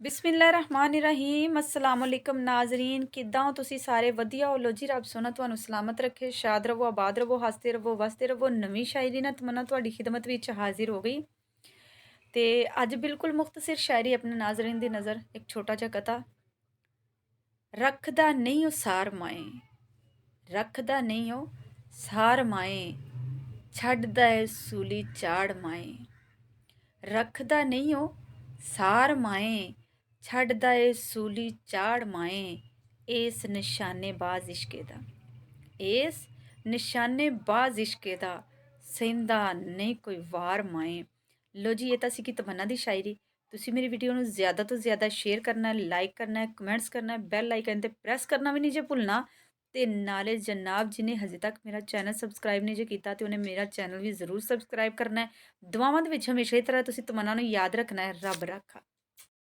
ਬਿਸਮਿਲ੍ਲਾਹਿਰਰਹਿਮਾनिर्रहीम अस्सलाम वालेकुम नाज़रीन किद्दां हो तुसी सारे वधिया हो लो जी रब सोना ਤੁਹਾਨੂੰ सलामत रखे शाद रवो आबाद रवो हसते रवो वसते रवो नवी शायरी ना तमन्ना ਤੁਹਾਡੀ खिदमत ਵਿੱਚ ਹਾਜ਼ਰ ਹੋ ਗਈ ਤੇ ਅੱਜ ਬਿਲਕੁਲ ਮੁਖਤਸਰ ਸ਼ਾਇਰੀ ਆਪਣੇ ਨਾਜ਼ਰੀਨ ਦੀ ਨਜ਼ਰ ਇੱਕ ਛੋਟਾ ਜਿਹਾ ਕਥਾ ਰੱਖਦਾ ਨਹੀਂ ਉਹ ਸਾਰ ਮਾਏ ਰੱਖਦਾ ਨਹੀਂ ਉਹ ਸਾਰ ਮਾਏ ਛੱਡਦਾ ਏ ਸੂਲੀ ਝਾੜ ਮਾਏ ਰੱਖਦਾ ਨਹੀਂ ਉਹ ਸਾਰ ਮਾਏ ਛੱਡਦਾ ਏ ਸੂਲੀ ਝਾੜ ਮਾਏ ਇਸ ਨਿਸ਼ਾਨੇਬਾਜ਼ ਇਸ਼ਕੇ ਦਾ ਇਸ ਨਿਸ਼ਾਨੇਬਾਜ਼ ਇਸ਼ਕੇ ਦਾ ਸਹਿੰਦਾ ਨਹੀਂ ਕੋਈ ਵਾਰ ਮਾਏ। ਲੋ ਜੀ ਇਹ ਤਾਂ ਸੀ ਕਿ ਤਮੰਨਾ ਦੀ ਸ਼ਾਇਰੀ। ਤੁਸੀਂ ਮੇਰੀ ਵੀਡੀਓ ਨੂੰ ਜ਼ਿਆਦਾ ਤੋਂ ਜ਼ਿਆਦਾ ਸ਼ੇਅਰ ਕਰਨਾ ਹੈ, ਲਾਈਕ ਕਰਨਾ ਹੈ, ਕਮੈਂਟਸ ਕਰਨਾ ਹੈ, ਬੈਲ ਆਈਕਨ ਤੇ ਪ੍ਰੈਸ ਕਰਨਾ ਵੀ ਨਹੀਂ ਜੇ ਭੁੱਲਣਾ ਤੇ ਨਾਲੇ ਜਨਾਬ ਜਿਹਨੇ ਹਜੇ ਤੱਕ ਮੇਰਾ ਚੈਨਲ ਸਬਸਕ੍ਰਾਈਬ ਨਹੀਂ ਜੇ ਕੀਤਾ ਤੇ ਉਹਨੇ ਮੇਰਾ ਚੈਨਲ ਵੀ ਜ਼ਰੂਰ ਸਬਸਕ੍ਰਾਈਬ ਕਰਨਾ ਹੈ। ਦੁਆਵਾਂ ਦੇ ਵਿੱਚ ਹਮੇਸ਼ਾ ਹੀ ਤਰ੍ਹਾਂ ਤੁਸੀਂ ਤਮੰਨਾ ਨੂੰ ਯਾਦ ਰੱਖਣਾ ਹੈ। ਰੱਬ ਰਾਖਾ।